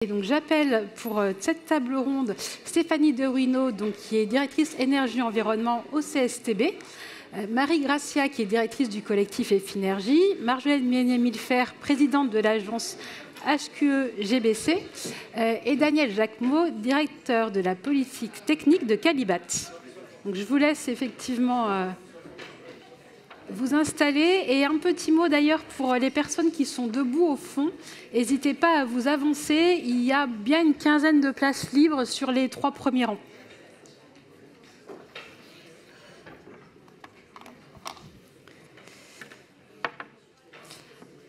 Et donc j'appelle pour cette table ronde Stéphanie Deruino, donc, qui est directrice énergie-environnement au CSTB, Marie Gracia, qui est directrice du collectif Effinergie, Marjolaine Mienier-Milfer, présidente de l'agence HQE-GBC, et Daniel Jacquemot, directeur de la politique technique de Calibat. Donc je vous laisse effectivement vous installer. Et un petit mot d'ailleurs pour les personnes qui sont debout au fond. N'hésitez pas à vous avancer. Il y a bien une quinzaine de places libres sur les 3 premiers rangs.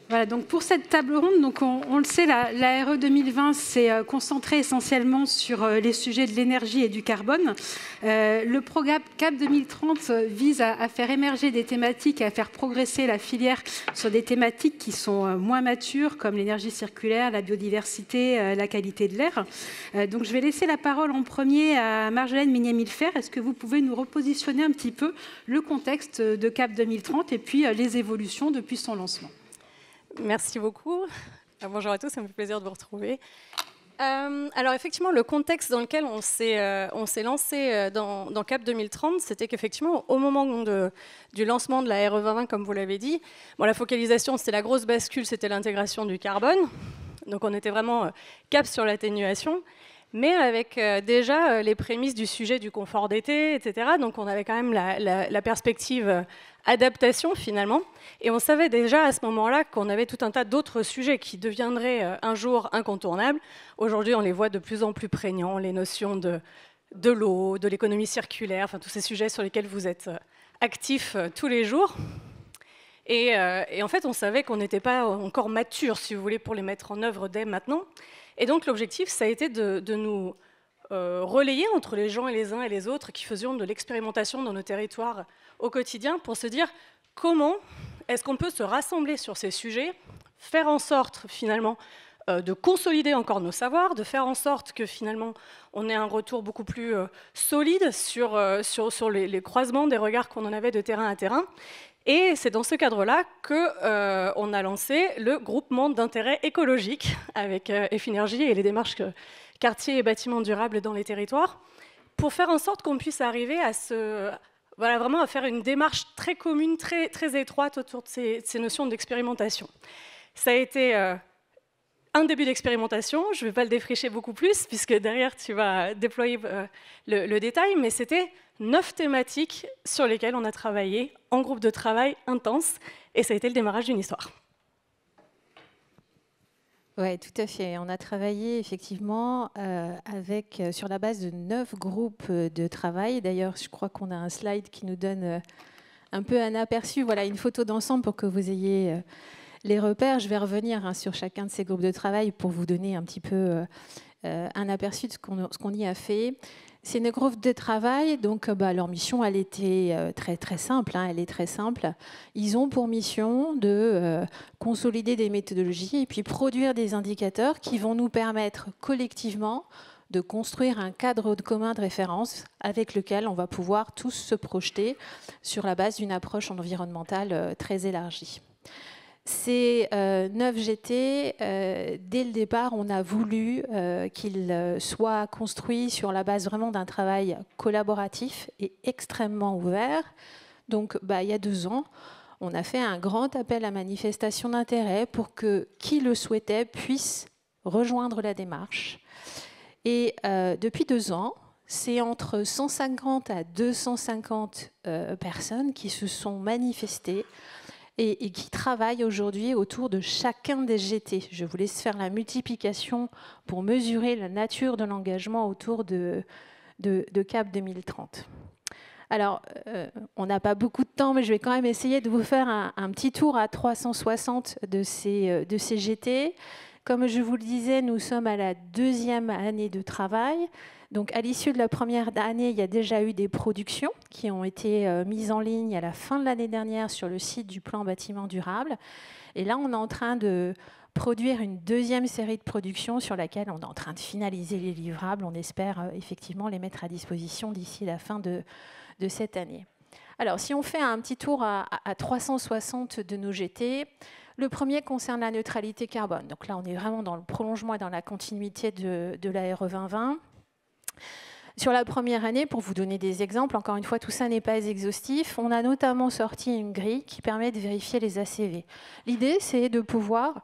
Voilà, donc pour cette table ronde, donc on le sait, la RE 2020 s'est concentrée essentiellement sur les sujets de l'énergie et du carbone. Le programme CAP 2030 vise à faire émerger des thématiques et à faire progresser la filière sur des thématiques qui sont moins matures, comme l'énergie circulaire, la biodiversité, la qualité de l'air. Donc je vais laisser la parole en premier à Marjolaine Mienier-Milfer. Est-ce que vous pouvez nous repositionner un petit peu le contexte de CAP 2030 et puis les évolutions depuis son lancement? Merci beaucoup. Bonjour à tous, ça me fait plaisir de vous retrouver. Alors effectivement, le contexte dans lequel on s'est lancé dans CAP 2030, c'était qu'effectivement, au moment du lancement de la RE 2020, comme vous l'avez dit, bon, la focalisation, c'était la grosse bascule, c'était l'intégration du carbone. Donc on était vraiment cap sur l'atténuation, mais avec déjà les prémices du sujet du confort d'été, etc. Donc on avait quand même la perspective adaptation finalement. Et on savait déjà à ce moment-là qu'on avait tout un tas d'autres sujets qui deviendraient un jour incontournables. Aujourd'hui, on les voit de plus en plus prégnants, les notions de l'eau, de l'économie circulaire, enfin tous ces sujets sur lesquels vous êtes actifs tous les jours. Et en fait, on savait qu'on n'était pas encore mature, si vous voulez, pour les mettre en œuvre dès maintenant. Et donc l'objectif, ça a été de nous relayer entre les gens et les uns et les autres qui faisions de l'expérimentation dans nos territoires au quotidien pour se dire comment est-ce qu'on peut se rassembler sur ces sujets, faire en sorte finalement de consolider encore nos savoirs, de faire en sorte que finalement on ait un retour beaucoup plus solide sur les croisements des regards qu'on en avait de terrain à terrain. Et c'est dans ce cadre-là qu'on a lancé le groupement d'intérêt écologique avec Effinergie et les démarches quartiers et bâtiments durables dans les territoires, pour faire en sorte qu'on puisse arriver à vraiment à faire une démarche très commune, très, très étroite autour de ces notions d'expérimentation. Ça a été un début d'expérimentation, je ne vais pas le défricher beaucoup plus, puisque derrière tu vas déployer le détail, mais c'était 9 thématiques sur lesquelles on a travaillé en groupe de travail intense, et ça a été le démarrage d'une histoire. Oui, tout à fait. On a travaillé effectivement sur la base de 9 groupes de travail. D'ailleurs, je crois qu'on a un slide qui nous donne un peu un aperçu, voilà, une photo d'ensemble pour que vous ayez les repères. Je vais revenir sur chacun de ces groupes de travail pour vous donner un petit peu un aperçu de ce qu'on y a fait. C'est une groupe de travail, donc leur mission, elle était très, très simple. Elle est très simple. Ils ont pour mission de consolider des méthodologies et puis produire des indicateurs qui vont nous permettre collectivement de construire un cadre commun de référence avec lequel on va pouvoir tous se projeter sur la base d'une approche environnementale très élargie. Ces 9 GT, dès le départ, on a voulu qu'ils soient construits sur la base vraiment d'un travail collaboratif et extrêmement ouvert. Donc, il y a 2 ans, on a fait un grand appel à manifestation d'intérêt pour que qui le souhaitait puisse rejoindre la démarche. Et depuis 2 ans, c'est entre 150 à 250 personnes qui se sont manifestées et qui travaillent aujourd'hui autour de chacun des GT. Je vous laisse faire la multiplication pour mesurer la nature de l'engagement autour de CAP 2030. Alors, on n'a pas beaucoup de temps, mais je vais quand même essayer de vous faire un petit tour à 360 de ces GT. Comme je vous le disais, nous sommes à la 2e année de travail. Donc, à l'issue de la première année, il y a déjà eu des productions qui ont été mises en ligne à la fin de l'année dernière sur le site du plan bâtiment durable. Et là, on est en train de produire une 2e série de productions sur laquelle on est en train de finaliser les livrables. On espère effectivement les mettre à disposition d'ici la fin de cette année. Alors, si on fait un petit tour à 360 de nos GT, Le premier concerne la neutralité carbone. Donc là, on est vraiment dans le prolongement et dans la continuité de la RE 2020. Sur la première année, pour vous donner des exemples, encore une fois, tout ça n'est pas exhaustif, on a notamment sorti une grille qui permet de vérifier les ACV. L'idée, c'est de pouvoir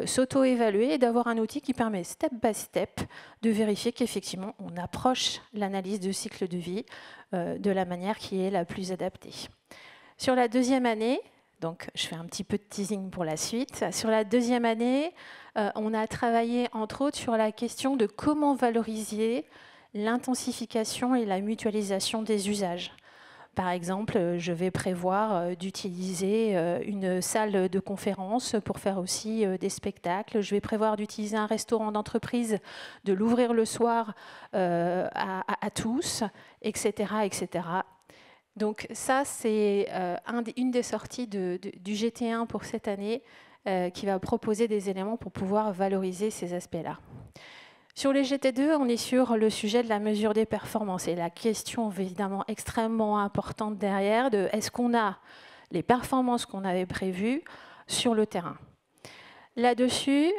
s'auto-évaluer et d'avoir un outil qui permet, step by step, de vérifier qu'effectivement, on approche l'analyse de cycle de vie de la manière qui est la plus adaptée. Sur la deuxième année, donc je fais un petit peu de teasing pour la suite, sur la deuxième année, on a travaillé entre autres sur la question de comment valoriser l'intensification et la mutualisation des usages. Par exemple, je vais prévoir d'utiliser une salle de conférence pour faire aussi des spectacles. Je vais prévoir d'utiliser un restaurant d'entreprise, de l'ouvrir le soir à tous, etc., etc. Donc ça, c'est une des sorties du GT1 pour cette année qui va proposer des éléments pour pouvoir valoriser ces aspects-là. Sur les GT2, on est sur le sujet de la mesure des performances et la question évidemment extrêmement importante derrière de est-ce qu'on a les performances qu'on avait prévues sur le terrain. Là-dessus,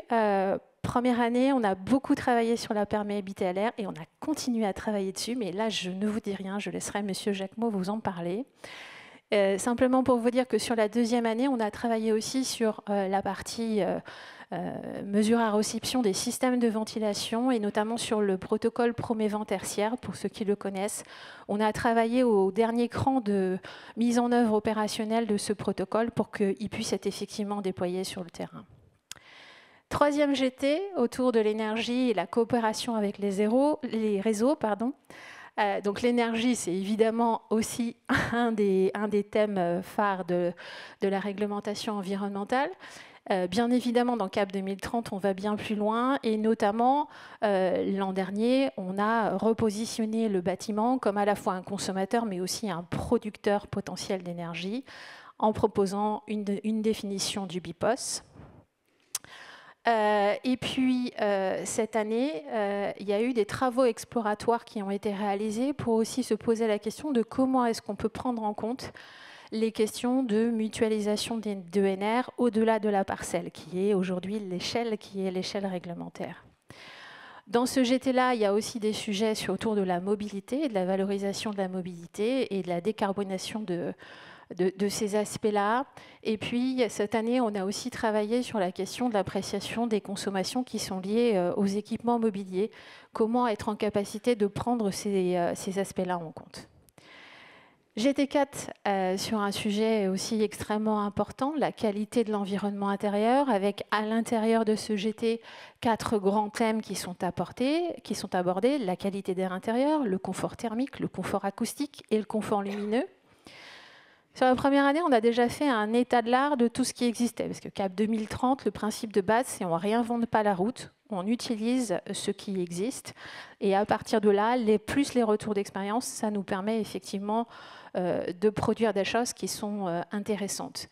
première année, on a beaucoup travaillé sur la perméabilité à l'air et on a continué à travailler dessus, mais là, je ne vous dis rien, je laisserai M. Jacquemot vous en parler. Simplement pour vous dire que sur la deuxième année, on a travaillé aussi sur la partie mesure à réception des systèmes de ventilation et notamment sur le protocole promévent tertiaire, pour ceux qui le connaissent. On a travaillé au dernier cran de mise en œuvre opérationnelle de ce protocole pour qu'il puisse être effectivement déployé sur le terrain. Troisième GT, autour de l'énergie et la coopération avec les réseaux. Donc l'énergie, c'est évidemment aussi un des thèmes phares de la réglementation environnementale. Bien évidemment, dans CAP 2030, on va bien plus loin et notamment, l'an dernier, on a repositionné le bâtiment comme à la fois un consommateur mais aussi un producteur potentiel d'énergie en proposant une définition du BIPOS. Et puis, cette année, il y a eu des travaux exploratoires qui ont été réalisés pour aussi se poser la question de comment est-ce qu'on peut prendre en compte les questions de mutualisation d'ENR au-delà de la parcelle, qui est aujourd'hui l'échelle réglementaire. Dans ce GT-là, il y a aussi des sujets autour de la mobilité, de la valorisation de la mobilité et de la décarbonation de ces aspects-là. Et puis, cette année, on a aussi travaillé sur la question de l'appréciation des consommations qui sont liées aux équipements mobiliers. Comment être en capacité de prendre ces aspects-là en compte. GT4 sur un sujet aussi extrêmement important, la qualité de l'environnement intérieur, avec à l'intérieur de ce GT 4 grands thèmes qui sont abordés, la qualité d'air intérieur, le confort thermique, le confort acoustique et le confort lumineux. Sur la première année, on a déjà fait un état de l'art de tout ce qui existait, parce que CAP 2030, le principe de base, c'est on ne réinvente pas la route, on utilise ce qui existe, et à partir de là, plus les retours d'expérience, ça nous permet effectivement de produire des choses qui sont intéressantes.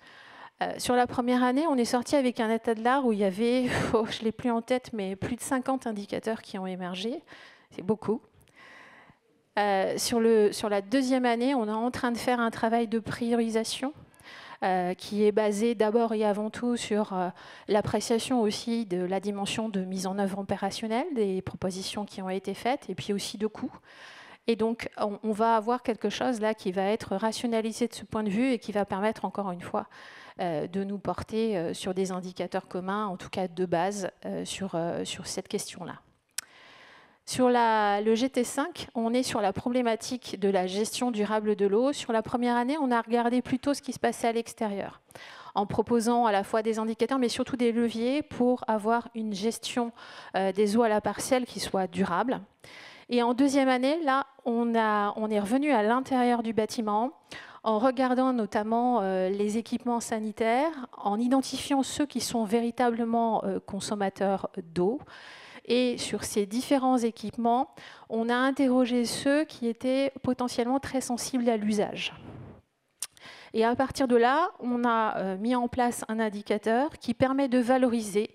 Sur la première année, on est sorti avec un état de l'art où il y avait, je ne l'ai plus en tête, mais plus de 50 indicateurs qui ont émergé, c'est beaucoup. Sur la deuxième année, on est en train de faire un travail de priorisation qui est basé d'abord et avant tout sur l'appréciation aussi de la dimension de mise en œuvre opérationnelle des propositions qui ont été faites et puis aussi de coûts. Et donc, on va avoir quelque chose là qui va être rationalisé de ce point de vue et qui va permettre encore une fois de nous porter sur des indicateurs communs, en tout cas de base, sur cette question-là. Sur le GT5, on est sur la problématique de la gestion durable de l'eau. Sur la première année, on a regardé plutôt ce qui se passait à l'extérieur, en proposant à la fois des indicateurs, mais surtout des leviers pour avoir une gestion des eaux à la parcelle qui soit durable. Et en deuxième année, là, on est revenu à l'intérieur du bâtiment, en regardant notamment les équipements sanitaires, en identifiant ceux qui sont véritablement consommateurs d'eau. Et sur ces différents équipements, on a interrogé ceux qui étaient potentiellement très sensibles à l'usage. Et à partir de là, on a mis en place un indicateur qui permet de valoriser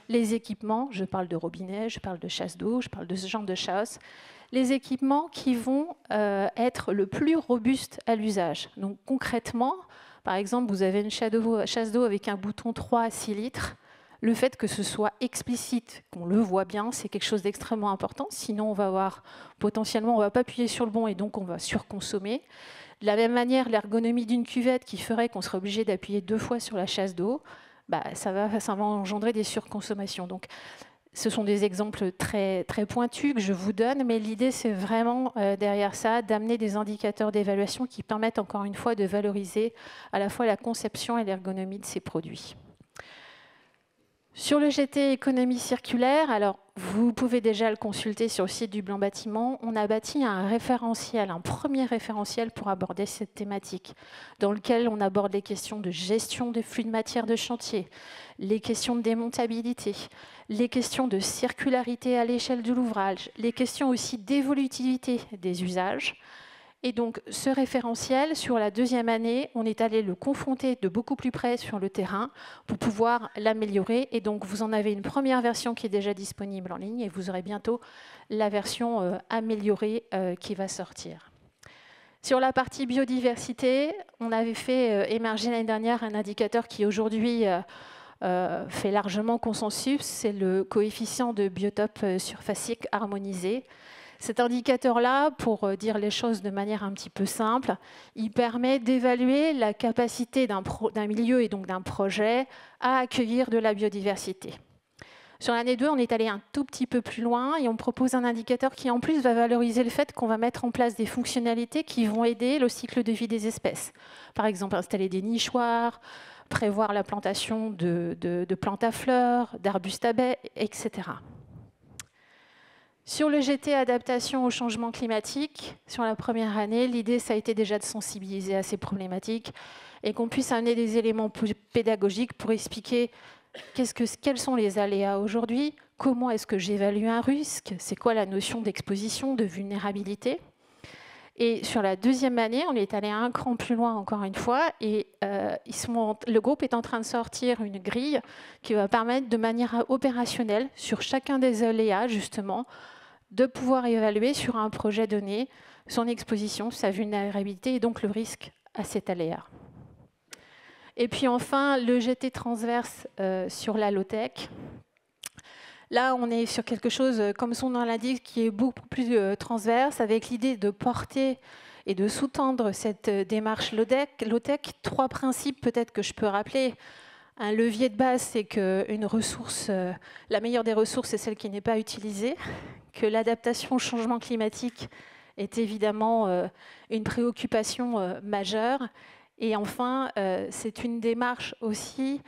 les équipements, je parle de robinet, je parle de chasse d'eau, je parle de ce genre de choses, les équipements qui vont être le plus robustes à l'usage. Donc concrètement, Par exemple, vous avez une chasse d'eau avec un bouton 3 à 6 litres. Le fait que ce soit explicite, qu'on le voit bien, c'est quelque chose d'extrêmement important. Sinon, on va avoir potentiellement, on ne va pas appuyer sur le bon et donc on va surconsommer. De la même manière, l'ergonomie d'une cuvette qui ferait qu'on serait obligé d'appuyer 2 fois sur la chasse d'eau, ça va engendrer des surconsommations. Donc, ce sont des exemples très, très pointus que je vous donne, mais l'idée, c'est vraiment, derrière ça, d'amener des indicateurs d'évaluation qui permettent, encore une fois, de valoriser à la fois la conception et l'ergonomie de ces produits. Sur le GT économie circulaire, alors vous pouvez déjà le consulter sur le site du Blanc Bâtiment. On a bâti un référentiel, un premier référentiel pour aborder cette thématique, dans lequel on aborde les questions de gestion des flux de matière de chantier, les questions de démontabilité, les questions de circularité à l'échelle de l'ouvrage, les questions aussi d'évolutivité des usages. Et donc, ce référentiel, sur la deuxième année, on est allé le confronter de beaucoup plus près sur le terrain pour pouvoir l'améliorer. Et donc, vous en avez une première version qui est déjà disponible en ligne et vous aurez bientôt la version améliorée qui va sortir. Sur la partie biodiversité, on avait fait émerger l'année dernière un indicateur qui aujourd'hui fait largement consensus, c'est le coefficient de biotope surfacique harmonisé. Cet indicateur-là, pour dire les choses de manière un petit peu simple, il permet d'évaluer la capacité d'un milieu et donc d'un projet à accueillir de la biodiversité. Sur l'année 2, on est allé un tout petit peu plus loin et on propose un indicateur qui en plus va valoriser le fait qu'on va mettre en place des fonctionnalités qui vont aider le cycle de vie des espèces. Par exemple, installer des nichoirs, prévoir la plantation de plantes à fleurs, d'arbustes à baies, etc. Sur le GT adaptation au changement climatique, sur la première année, l'idée, ça a été déjà de sensibiliser à ces problématiques et qu'on puisse amener des éléments pédagogiques pour expliquer quels sont les aléas aujourd'hui, comment est-ce que j'évalue un risque, c'est quoi la notion d'exposition, de vulnérabilité. Et sur la deuxième année, on est allé un cran plus loin encore une fois et le groupe est en train de sortir une grille qui va permettre de manière opérationnelle, sur chacun des aléas justement, de pouvoir évaluer sur un projet donné son exposition, sa vulnérabilité et donc le risque à cet aléa. Et puis enfin, le GT transverse sur la low-tech. Là, on est sur quelque chose, comme son nom l'indique, qui est beaucoup plus transverse, avec l'idée de porter et de sous-tendre cette démarche low-tech. 3 principes peut-être que je peux rappeler. Un levier de base, c'est qu'une ressource, la meilleure des ressources, c'est celle qui n'est pas utilisée, que l'adaptation au changement climatique est évidemment une préoccupation majeure. Et enfin, c'est une démarche aussi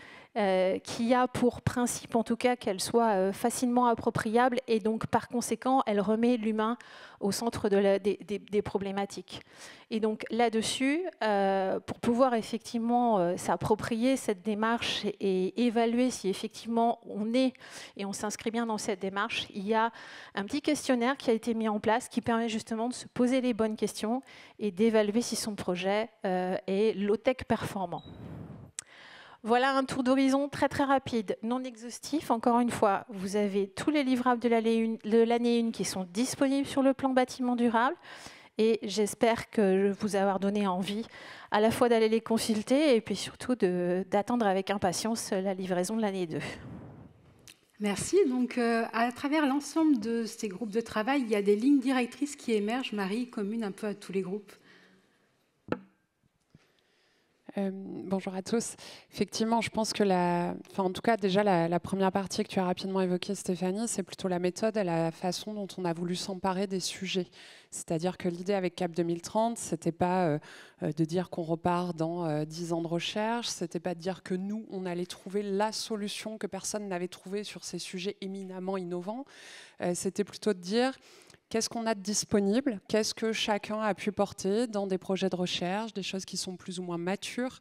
qui a pour principe, en tout cas, qu'elle soit facilement appropriable et donc, par conséquent, elle remet l'humain au centre des problématiques. Et donc, là-dessus, pour pouvoir effectivement s'approprier cette démarche et évaluer si effectivement on est et on s'inscrit bien dans cette démarche, il y a un petit questionnaire qui a été mis en place qui permet justement de se poser les bonnes questions et d'évaluer si son projet est low-tech performant. Voilà un tour d'horizon très très rapide, non exhaustif. Encore une fois, vous avez tous les livrables de l'année 1 qui sont disponibles sur le plan bâtiment durable. Et j'espère que je vous avoir donné envie à la fois d'aller les consulter et puis surtout d'attendre avec impatience la livraison de l'année 2. Merci. Donc, à travers l'ensemble de ces groupes de travail, il y a des lignes directrices qui émergent, Marie, communes un peu à tous les groupes. Bonjour à tous. Effectivement, je pense que en tout cas, déjà, la première partie que tu as rapidement évoquée, Stéphanie, c'est plutôt la méthode et la façon dont on a voulu s'emparer des sujets. C'est-à-dire que l'idée avec CAP 2030, c'était pas de dire qu'on repart dans 10 ans de recherche, c'était pas de dire que nous, on allait trouver la solution que personne n'avait trouvée sur ces sujets éminemment innovants. C'était plutôt de dire qu'est-ce qu'on a de disponible, qu'est-ce que chacun a pu porter dans des projets de recherche, des choses qui sont plus ou moins matures,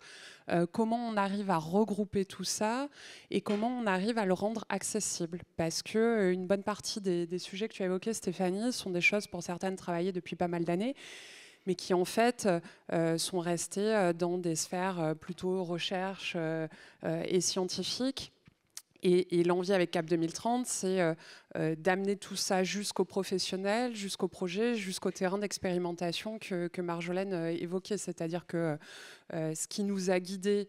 comment on arrive à regrouper tout ça et comment on arrive à le rendre accessible. Parce qu'une bonne partie des sujets que tu as évoqués, Stéphanie, sont des choses pour certaines travaillées depuis pas mal d'années, mais qui en fait sont restées dans des sphères plutôt recherche et scientifiques, Et l'envie avec CAP 2030, c'est d'amener tout ça jusqu'aux professionnels, jusqu'au projet, jusqu'au terrain d'expérimentation que Marjolaine évoquait. C'est-à-dire que ce qui nous a guidés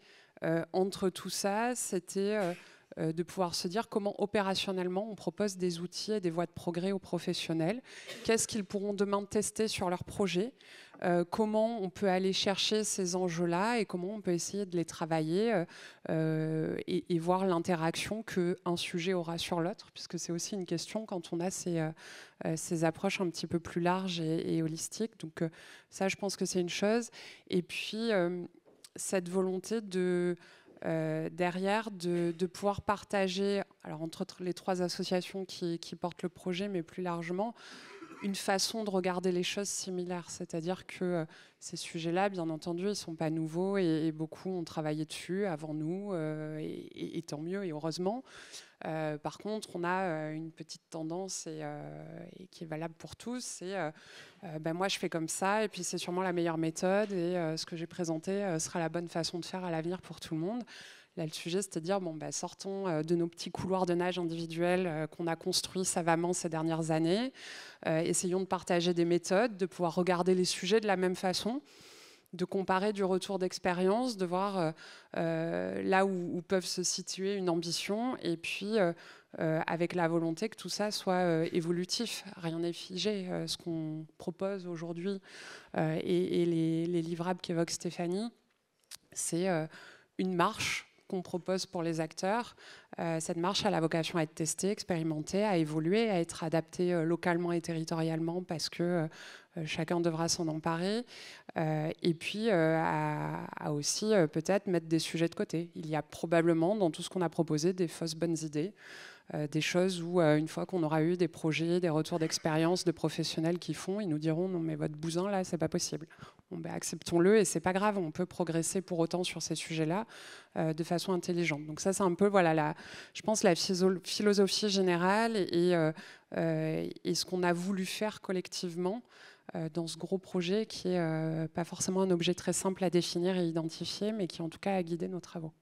entre tout ça, c'était de pouvoir se dire comment opérationnellement on propose des outils et des voies de progrès aux professionnels. Qu'est-ce qu'ils pourront demain tester sur leur projet ? Comment on peut aller chercher ces enjeux-là et comment on peut essayer de les travailler et voir l'interaction qu'un sujet aura sur l'autre, puisque c'est aussi une question quand on a ces approches un petit peu plus larges et holistiques. Donc ça, je pense que c'est une chose. Et puis, cette volonté derrière de pouvoir partager, alors entre autres les 3 associations qui portent le projet, mais plus largement, une façon de regarder les choses similaires. C'est-à-dire que ces sujets-là, bien entendu, ils ne sont pas nouveaux et beaucoup ont travaillé dessus avant nous, et tant mieux et heureusement. Par contre, on a une petite tendance et qui est valable pour tous, c'est moi je fais comme ça et puis c'est sûrement la meilleure méthode et ce que j'ai présenté sera la bonne façon de faire à l'avenir pour tout le monde. Là, le sujet, c'est de dire, sortons de nos petits couloirs de nage individuels qu'on a construits savamment ces dernières années. Essayons de partager des méthodes, de pouvoir regarder les sujets de la même façon, de comparer du retour d'expérience, de voir là où peuvent se situer une ambition, et puis avec la volonté que tout ça soit évolutif. Rien n'est figé. Ce qu'on propose aujourd'hui et les livrables qu'évoque Stéphanie, c'est une marche qu'on propose pour les acteurs. Cette marche a la vocation à être testée, expérimentée, à évoluer, à être adaptée localement et territorialement parce que chacun devra s'en emparer. Et puis à aussi peut-être mettre des sujets de côté. Il y a probablement dans tout ce qu'on a proposé des fausses bonnes idées, des choses où une fois qu'on aura eu des projets, des retours d'expérience de professionnels qui font, ils nous diront non mais votre bousin là c'est pas possible. Acceptons-le et c'est pas grave, on peut progresser pour autant sur ces sujets-là de façon intelligente. Donc ça c'est un peu je pense la philosophie générale et ce qu'on a voulu faire collectivement dans ce gros projet qui est pas forcément un objet très simple à définir et identifier, mais qui en tout cas a guidé nos travaux.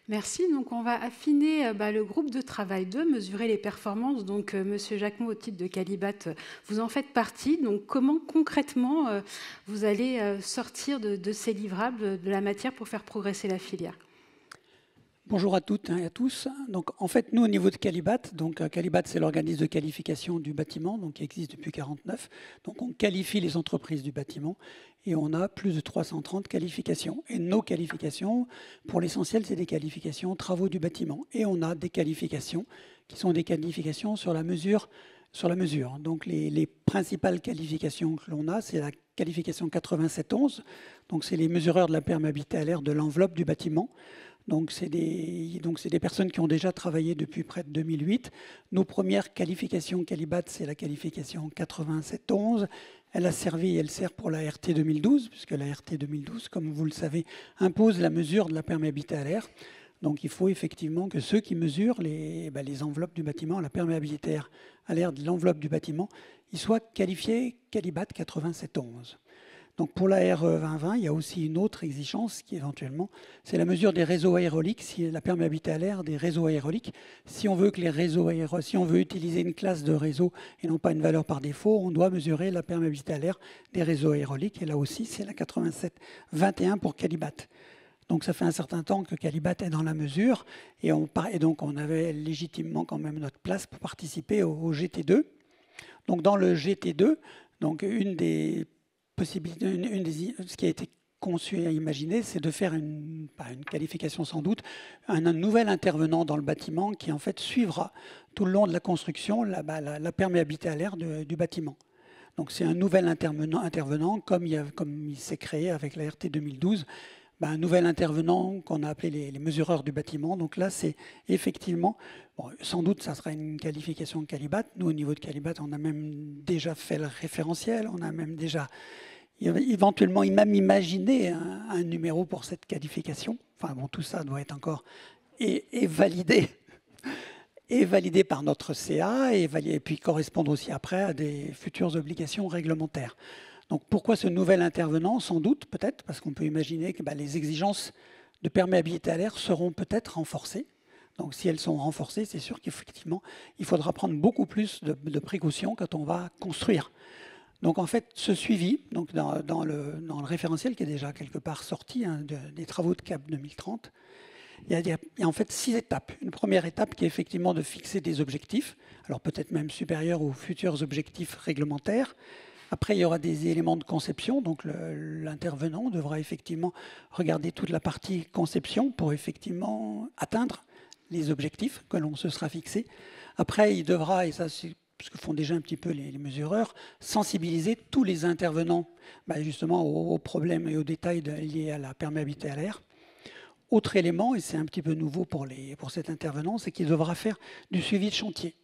Merci. Donc, on va affiner le groupe de travail 2, mesurer les performances. Donc, Monsieur Jacquemot, au titre de Calibat, vous en faites partie. Donc, comment concrètement vous allez sortir de ces livrables, de la matière pour faire progresser la filière ? Bonjour à toutes et à tous. Donc, en fait, nous, au niveau de Calibat, Calibat, c'est l'organisme de qualification du bâtiment, qui existe depuis 1949. Donc, on qualifie les entreprises du bâtiment et on a plus de 330 qualifications. Et nos qualifications, pour l'essentiel, c'est des qualifications travaux du bâtiment. Et on a des qualifications qui sont des qualifications sur la mesure. Donc, les principales qualifications que l'on a, c'est la qualification 8711. Donc, c'est les mesureurs de la perméabilité à l'air de l'enveloppe du bâtiment. Donc, c'est des personnes qui ont déjà travaillé depuis près de 2008. Nos premières qualifications Calibat, c'est la qualification 8711. Elle a servi et elle sert pour la RT 2012, puisque la RT 2012, comme vous le savez, impose la mesure de la perméabilité à l'air. Donc, il faut effectivement que ceux qui mesurent les enveloppes du bâtiment, la perméabilité à l'air de l'enveloppe du bâtiment, ils soient qualifiés Calibat 8711. Donc pour la RE 2020, il y a aussi une autre exigence qui éventuellement, c'est la mesure des réseaux aéroliques, la perméabilité à l'air des réseaux aéroliques. Si on veut si on veut utiliser une classe de réseau et non pas une valeur par défaut, on doit mesurer la perméabilité à l'air des réseaux aéroliques. Et là aussi, c'est la 8721 pour Calibat. Donc ça fait un certain temps que Calibat est dans la mesure et donc on avait légitimement quand même notre place pour participer au GT2. Donc dans le GT2, ce qui a été conçu et imaginé, c'est de faire une qualification sans doute, un nouvel intervenant dans le bâtiment qui en fait suivra tout le long de la construction la perméabilité à l'air du bâtiment. Donc c'est un nouvel intervenant comme il s'est créé avec la RT 2012, un nouvel intervenant qu'on a appelé les mesureurs du bâtiment. Donc là, c'est effectivement, sans doute, ça sera une qualification Calibat. Nous, au niveau de Calibat, on a même déjà fait le référentiel. On a même déjà, éventuellement, même imaginé un numéro pour cette qualification. Enfin bon, tout ça doit être encore validé. Et validé par notre CA et puis correspondre aussi après à des futures obligations réglementaires. Donc pourquoi ce nouvel intervenant? Sans doute, peut-être, parce qu'on peut imaginer que les exigences de perméabilité à l'air seront peut-être renforcées. Donc si elles sont renforcées, c'est sûr qu'effectivement, il faudra prendre beaucoup plus de précautions quand on va construire. Donc en fait, ce suivi, donc dans le référentiel qui est déjà quelque part sorti des travaux de CAP 2030, il y a en fait 6 étapes. Une première étape qui est effectivement de fixer des objectifs, alors peut-être même supérieurs aux futurs objectifs réglementaires. Après, il y aura des éléments de conception, donc l'intervenant devra effectivement regarder toute la partie conception pour effectivement atteindre les objectifs que l'on se sera fixés. Après, il devra, et ça c'est ce que font déjà un petit peu les mesureurs, sensibiliser tous les intervenants justement aux problèmes et aux détails liés à la perméabilité à l'air. Autre élément, et c'est un petit peu nouveau pour cet intervenant, c'est qu'il devra faire du suivi de chantier.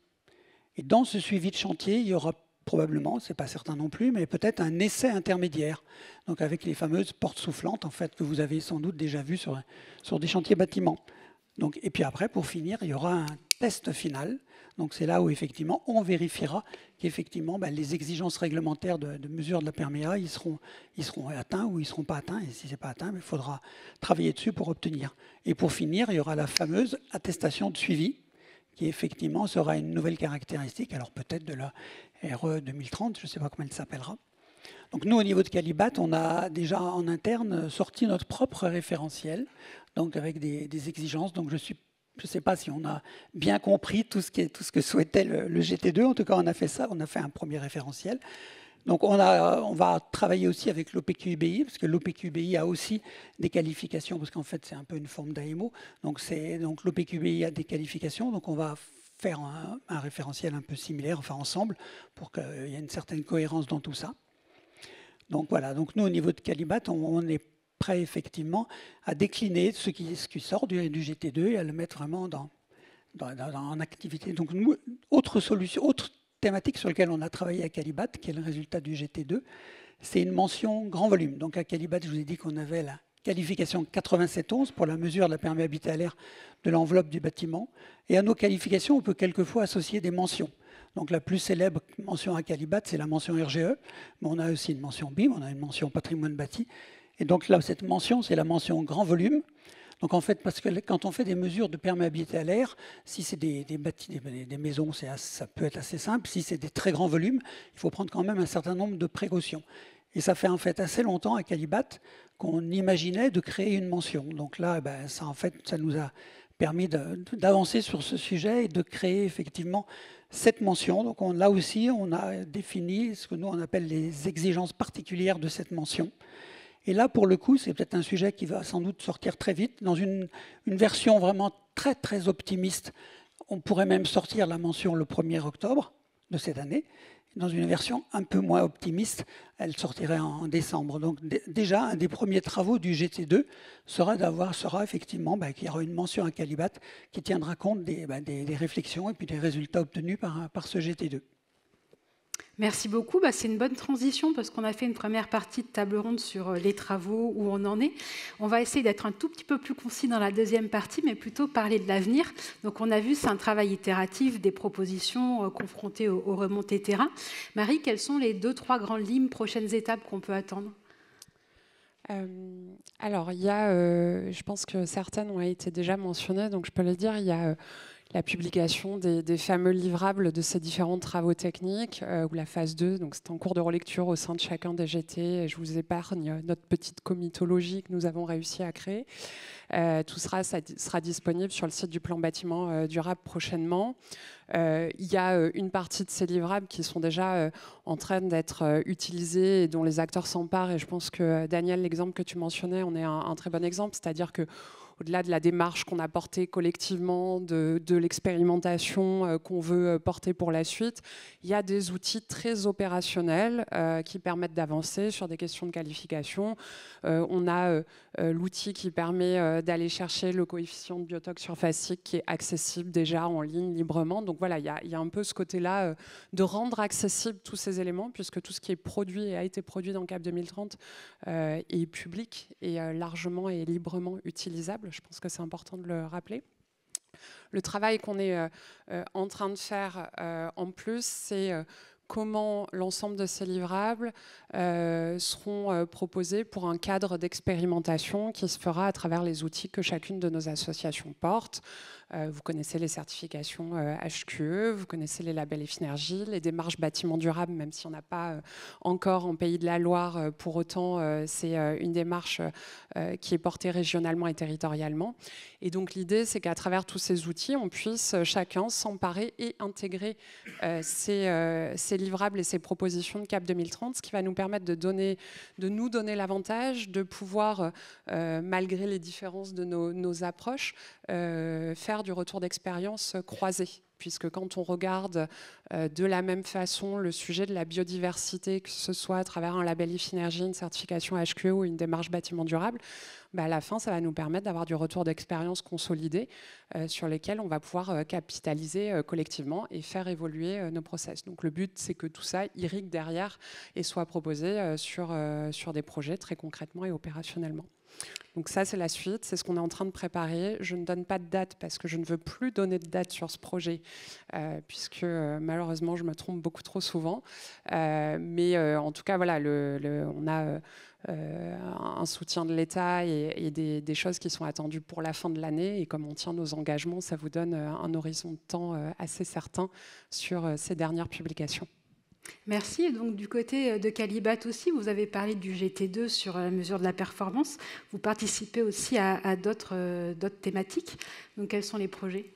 Et dans ce suivi de chantier, il y aura probablement, ce n'est pas certain non plus, mais peut-être un essai intermédiaire, donc avec les fameuses portes soufflantes en fait, que vous avez sans doute déjà vues sur des chantiers bâtiments. Donc, et puis après, pour finir, il y aura un test final. Donc c'est là où effectivement on vérifiera qu'effectivement les exigences réglementaires de mesure de la perméa, ils seront atteints ou ils ne seront pas atteints. Et si ce n'est pas atteint, il faudra travailler dessus pour obtenir. Et pour finir, il y aura la fameuse attestation de suivi, qui effectivement sera une nouvelle caractéristique, alors peut-être de la RE 2030, je ne sais pas comment elle s'appellera. Donc nous, au niveau de Calibat, on a déjà en interne sorti notre propre référentiel, donc avec des exigences. Donc je ne sais pas si on a bien compris tout ce que souhaitait le GT2. En tout cas, on a fait ça, on a fait un premier référentiel. Donc on va travailler aussi avec l'OPQUBI, parce que l'OPQUBI a aussi des qualifications, parce qu'en fait c'est un peu une forme d'AMO. Donc l'OPQUBI a des qualifications, donc on va faire un référentiel un peu similaire, enfin ensemble, pour qu'il y ait une certaine cohérence dans tout ça. Donc voilà, donc nous au niveau de Calibat, on est prêt effectivement à décliner ce qui sort du GT2 et à le mettre vraiment en activité. Donc nous, autre thématique sur laquelle on a travaillé à Calibat, qui est le résultat du GT2, c'est une mention grand volume. Donc à Calibat, je vous ai dit qu'on avait la qualification 8711 pour la mesure de la perméabilité à l'air de l'enveloppe du bâtiment. Et à nos qualifications, on peut quelquefois associer des mentions. Donc la plus célèbre mention à Calibat, c'est la mention RGE, mais on a aussi une mention BIM, on a une mention patrimoine bâti. Et donc là, cette mention, c'est la mention grand volume. Donc en fait, parce que quand on fait des mesures de perméabilité à l'air, si c'est des maisons, ça peut être assez simple. Si c'est des très grands volumes, il faut prendre quand même un certain nombre de précautions. Et ça fait en fait assez longtemps à Calibat qu'on imaginait de créer une mention. Donc là, ça nous a permis d'avancer sur ce sujet et de créer effectivement cette mention. Donc là aussi, on a défini ce que nous on appelle les exigences particulières de cette mention. Et là, pour le coup, c'est peut-être un sujet qui va sans doute sortir très vite. Dans une version vraiment très, très optimiste, on pourrait même sortir la mention le 1er octobre de cette année. Dans une version un peu moins optimiste, elle sortirait en décembre. Donc déjà, un des premiers travaux du GT2 sera effectivement qu'il y aura une mention à Calibat qui tiendra compte des réflexions et puis des résultats obtenus par ce GT2. Merci beaucoup. C'est une bonne transition parce qu'on a fait une première partie de table ronde sur les travaux, où on en est. On va essayer d'être un tout petit peu plus concis dans la deuxième partie, mais plutôt parler de l'avenir. Donc on a vu, c'est un travail itératif, des propositions confrontées aux remontées terrain. Marie, quelles sont les 2-3 grandes lignes, prochaines étapes qu'on peut attendre ? Alors, il y a, je pense que certaines ont été déjà mentionnées, donc je peux le dire, il y a la publication des fameux livrables de ces différents travaux techniques, ou la phase 2, donc c'est en cours de relecture au sein de chacun des GT. Et je vous épargne notre petite comitologie que nous avons réussi à créer. Tout ça sera disponible sur le site du plan bâtiment durable prochainement. Il y a une partie de ces livrables qui sont déjà en train d'être utilisés et dont les acteurs s'emparent. Et je pense que, Daniel, l'exemple que tu mentionnais, on est un très bon exemple. C'est-à-dire que au-delà de la démarche qu'on a portée collectivement, de l'expérimentation qu'on veut porter pour la suite, il y a des outils très opérationnels qui permettent d'avancer sur des questions de qualification. On a l'outil qui permet d'aller chercher le coefficient de biotox surfacique qui est accessible déjà en ligne librement. Donc voilà, il y a un peu ce côté-là de rendre accessible tous ces éléments, puisque tout ce qui est produit et a été produit dans CAP 2030 est public et largement et librement utilisable. Je pense que c'est important de le rappeler. Le travail qu'on est en train de faire en plus, c'est comment l'ensemble de ces livrables seront proposés pour un cadre d'expérimentation qui se fera à travers les outils que chacune de nos associations porte. Vous connaissez les certifications HQE, vous connaissez les labels Effinergie, les démarches bâtiments durables, même si on n'a pas encore en Pays de la Loire, pour autant c'est une démarche qui est portée régionalement et territorialement. Et donc l'idée, c'est qu'à travers tous ces outils, on puisse chacun s'emparer et intégrer ces livrables et ces propositions de CAP 2030, ce qui va nous permettre de nous donner l'avantage de pouvoir, malgré les différences de nos approches, faire du retour d'expérience croisé. Puisque quand on regarde de la même façon le sujet de la biodiversité, que ce soit à travers un label Effinergie, une certification HQE ou une démarche bâtiment durable, à la fin, ça va nous permettre d'avoir du retour d'expérience consolidé sur lesquels on va pouvoir capitaliser collectivement et faire évoluer nos process. Donc le but, c'est que tout ça irrigue derrière et soit proposé sur des projets très concrètement et opérationnellement. Donc ça, c'est la suite, c'est ce qu'on est en train de préparer. Je ne donne pas de date parce que je ne veux plus donner de date sur ce projet, puisque malheureusement, je me trompe beaucoup trop souvent. Mais en tout cas, voilà, on a un soutien de l'État et des choses qui sont attendues pour la fin de l'année. Et comme on tient nos engagements, ça vous donne un horizon de temps assez certain sur ces dernières publications. Merci. Donc, du côté de Calibat aussi, vous avez parlé du GT2 sur la mesure de la performance. Vous participez aussi à d'autres thématiques. Donc, quels sont les projets ?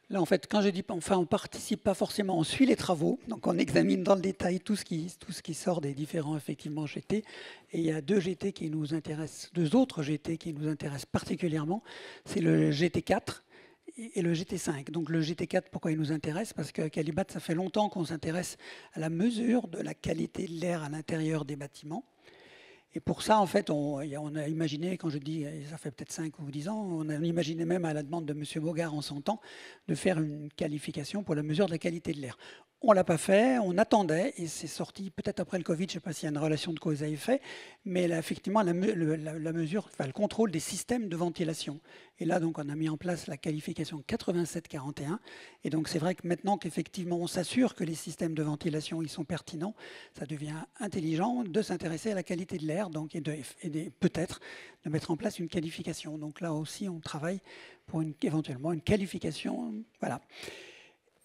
Là, en fait, quand je dis enfin, on ne participe pas forcément, on suit les travaux. Donc, on examine dans le détail tout ce qui sort des différents, effectivement, GT. Et il y a deux autres GT qui nous intéressent particulièrement. C'est le GT4 et le GT5. Donc le GT4, pourquoi il nous intéresse? Parce qu'à Calibat, ça fait longtemps qu'on s'intéresse à la mesure de la qualité de l'air à l'intérieur des bâtiments. Et pour ça, en fait, on a imaginé, quand je dis, ça fait peut-être 5 ou 10 ans, on a imaginé même à la demande de M. Bogart en son temps, de faire une qualification pour la mesure de la qualité de l'air. On ne l'a pas fait, on attendait, et c'est sorti peut-être après le Covid, je ne sais pas s'il y a une relation de cause à effet, mais là, effectivement, la mesure, enfin, le contrôle des systèmes de ventilation. Et là, donc, on a mis en place la qualification 8741. Et donc, c'est vrai que maintenant qu'effectivement, on s'assure que les systèmes de ventilation, ils sont pertinents, ça devient intelligent de s'intéresser à la qualité de l'air, donc, et peut-être de mettre en place une qualification. Donc là aussi, on travaille pour éventuellement une qualification. Voilà.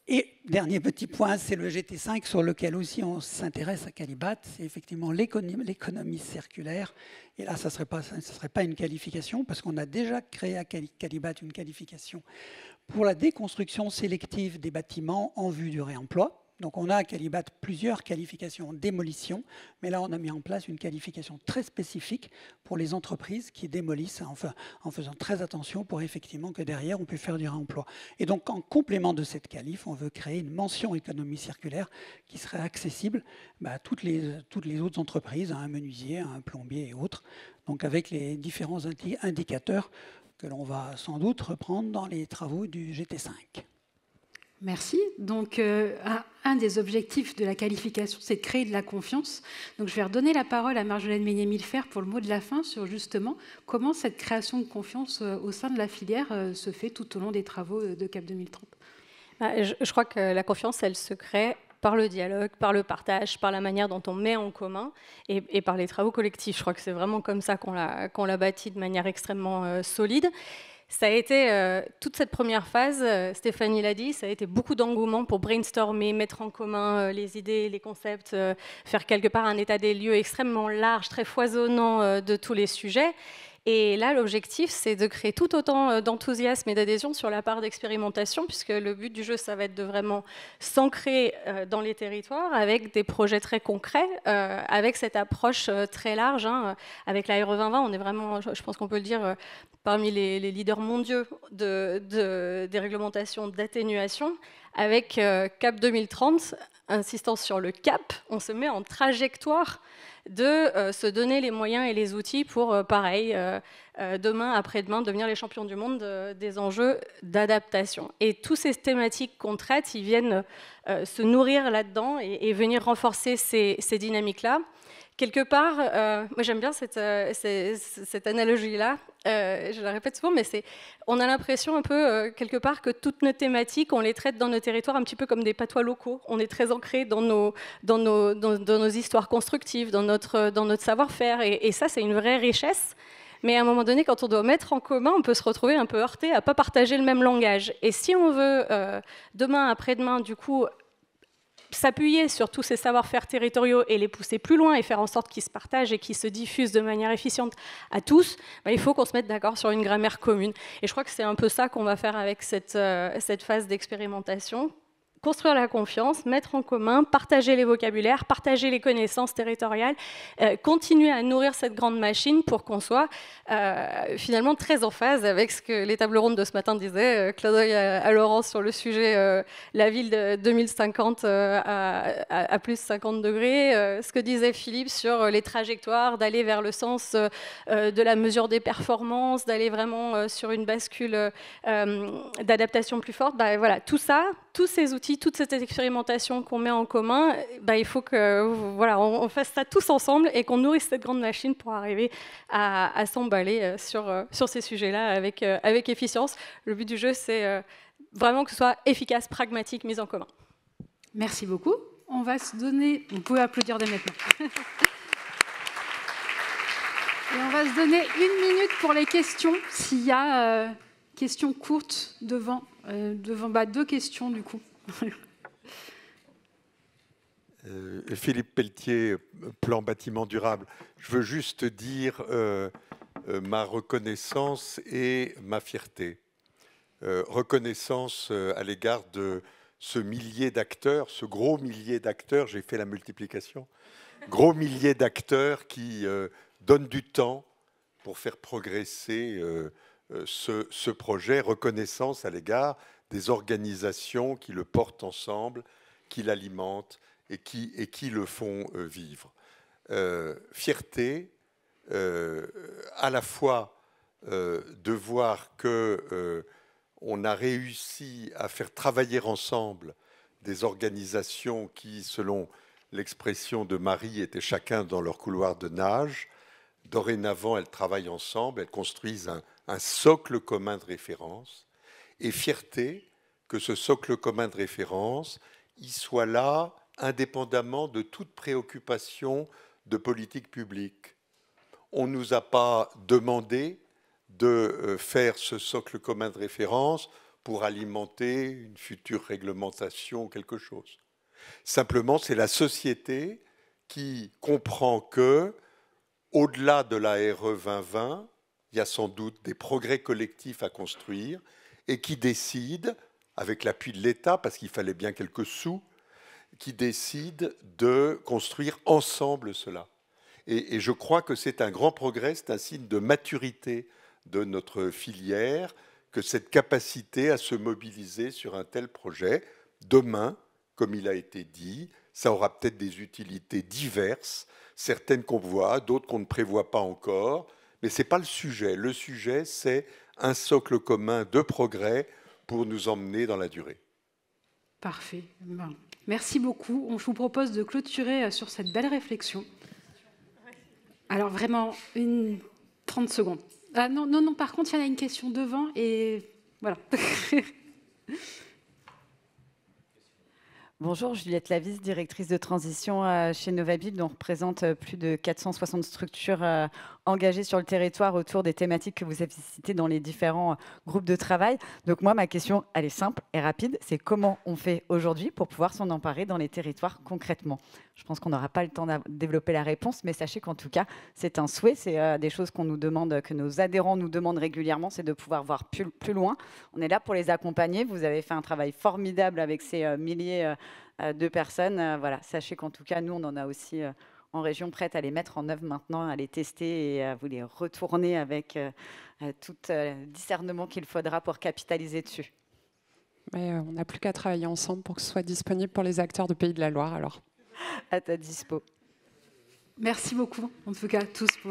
Et dernier petit point, c'est le GT5 sur lequel aussi on s'intéresse à Calibat. C'est effectivement l'économie circulaire. Et là, ça ne serait pas une qualification parce qu'on a déjà créé à Calibat une qualification pour la déconstruction sélective des bâtiments en vue du réemploi. Donc on a à Calibat plusieurs qualifications en démolition, mais là on a mis en place une qualification très spécifique pour les entreprises qui démolissent, enfin, en faisant très attention pour effectivement que derrière on puisse faire du réemploi. Et donc en complément de cette qualif, on veut créer une mention économie circulaire qui serait accessible à toutes les autres entreprises, à un menuisier, à un plombier et autres, donc avec les différents indicateurs que l'on va sans doute reprendre dans les travaux du GT5. Merci. Donc, un des objectifs de la qualification, c'est de créer de la confiance. Donc, je vais redonner la parole à Marjolaine Meignet-Millefer pour le mot de la fin sur justement comment cette création de confiance au sein de la filière se fait tout au long des travaux de CAP 2030. Je crois que la confiance, elle se crée par le dialogue, par le partage, par la manière dont on met en commun et par les travaux collectifs. Je crois que c'est vraiment comme ça qu'on l'a bâti de manière extrêmement solide. Ça a été, toute cette première phase, Stéphanie l'a dit, ça a été beaucoup d'engouement pour brainstormer, mettre en commun les idées, les concepts, faire quelque part un état des lieux extrêmement large, très foisonnant de tous les sujets. Et là, l'objectif, c'est de créer tout autant d'enthousiasme et d'adhésion sur la part d'expérimentation, puisque le but du jeu, ça va être de vraiment s'ancrer dans les territoires avec des projets très concrets, avec cette approche très large. Avec la RE 2020, on est vraiment, je pense qu'on peut le dire, parmi les leaders mondiaux des réglementations d'atténuation. Avec CAP 2030, insistant sur le cap, on se met en trajectoire de se donner les moyens et les outils pour, pareil, demain, après-demain, devenir les champions du monde des enjeux d'adaptation. Et toutes ces thématiques qu'on traite, ils viennent se nourrir là-dedans et venir renforcer ces dynamiques-là quelque part, moi j'aime bien cette analogie-là, je la répète souvent, mais on a l'impression un peu, quelque part, que toutes nos thématiques, on les traite dans nos territoires un petit peu comme des patois locaux. On est très ancré dans nos histoires constructives, dans notre savoir-faire, et ça, c'est une vraie richesse. Mais à un moment donné, quand on doit mettre en commun, on peut se retrouver un peu heurté à ne pas partager le même langage. Et si on veut, demain, après-demain, du coup, s'appuyer sur tous ces savoir-faire territoriaux et les pousser plus loin et faire en sorte qu'ils se partagent et qu'ils se diffusent de manière efficiente à tous, il faut qu'on se mette d'accord sur une grammaire commune. Et je crois que c'est un peu ça qu'on va faire avec cette phase d'expérimentation. Construire la confiance, mettre en commun, partager les vocabulaires, partager les connaissances territoriales, continuer à nourrir cette grande machine pour qu'on soit finalement très en phase avec ce que les tables rondes de ce matin disaient, clin d'œil à Laurence sur le sujet la ville de 2050 à plus 50 degrés, ce que disait Philippe sur les trajectoires, d'aller vers le sens de la mesure des performances, d'aller vraiment sur une bascule d'adaptation plus forte. Voilà, tout ça, tous ces outils, toute cette expérimentation qu'on met en commun, il faut que voilà, on fasse ça tous ensemble et qu'on nourrisse cette grande machine pour arriver à s'emballer sur ces sujets-là avec efficience. Le but du jeu, c'est vraiment que ce soit efficace, pragmatique, mis en commun. Merci beaucoup. On va se donner... Vous pouvez applaudir dès maintenant. Et on va se donner 1 minute pour les questions, s'il y a questions courtes devant 2 questions du coup. Philippe Pelletier, plan bâtiment durable. Je veux juste dire ma reconnaissance et ma fierté. Reconnaissance à l'égard de ce millier d'acteurs, ce gros millier d'acteurs, j'ai fait la multiplication, gros millier d'acteurs qui donnent du temps pour faire progresser ce projet. Reconnaissance à l'égard des organisations qui le portent ensemble, qui l'alimentent et qui le font vivre. Fierté, à la fois de voir qu'on a réussi à faire travailler ensemble des organisations qui, selon l'expression de Marie, étaient chacun dans leur couloir de nage. Dorénavant, elles travaillent ensemble, elles construisent un socle commun de référence. Et fierté que ce socle commun de référence, il soit là indépendamment de toute préoccupation de politique publique. On ne nous a pas demandé de faire ce socle commun de référence pour alimenter une future réglementation ou quelque chose. Simplement, c'est la société qui comprend que, au-delà de la RE 2020, il y a sans doute des progrès collectifs à construire et qui décide, avec l'appui de l'État, parce qu'il fallait bien quelques sous, qui décide de construire ensemble cela. Et je crois que c'est un grand progrès, c'est un signe de maturité de notre filière, que cette capacité à se mobiliser sur un tel projet, demain, comme il a été dit, ça aura peut-être des utilités diverses, certaines qu'on voit, d'autres qu'on ne prévoit pas encore, mais ce n'est pas le sujet. Le sujet, c'est un socle commun de progrès pour nous emmener dans la durée. Parfait. Merci beaucoup. Je vous propose de clôturer sur cette belle réflexion. Alors vraiment, 30 secondes. Ah, non, par contre, il y en a une question devant et voilà. Bonjour, Juliette Lavis, directrice de transition chez Novabib. On représente plus de 460 structures engagées sur le territoire autour des thématiques que vous avez citées dans les différents groupes de travail. Donc moi, ma question, elle est simple et rapide. C'est comment on fait aujourd'hui pour pouvoir s'en emparer dans les territoires concrètement? Je pense qu'on n'aura pas le temps de développer la réponse, mais sachez qu'en tout cas, c'est un souhait. C'est des choses qu'on nous demande, que nos adhérents nous demandent régulièrement, c'est de pouvoir voir plus loin. On est là pour les accompagner. Vous avez fait un travail formidable avec ces milliers de personnes. Voilà, sachez qu'en tout cas, nous, on en a aussi en région prête à les mettre en œuvre maintenant, à les tester et à vous les retourner avec tout discernement qu'il faudra pour capitaliser dessus. Mais, on n'a plus qu'à travailler ensemble pour que ce soit disponible pour les acteurs du Pays de la Loire. Alors. À ta dispo. Merci beaucoup, en tout cas, tous.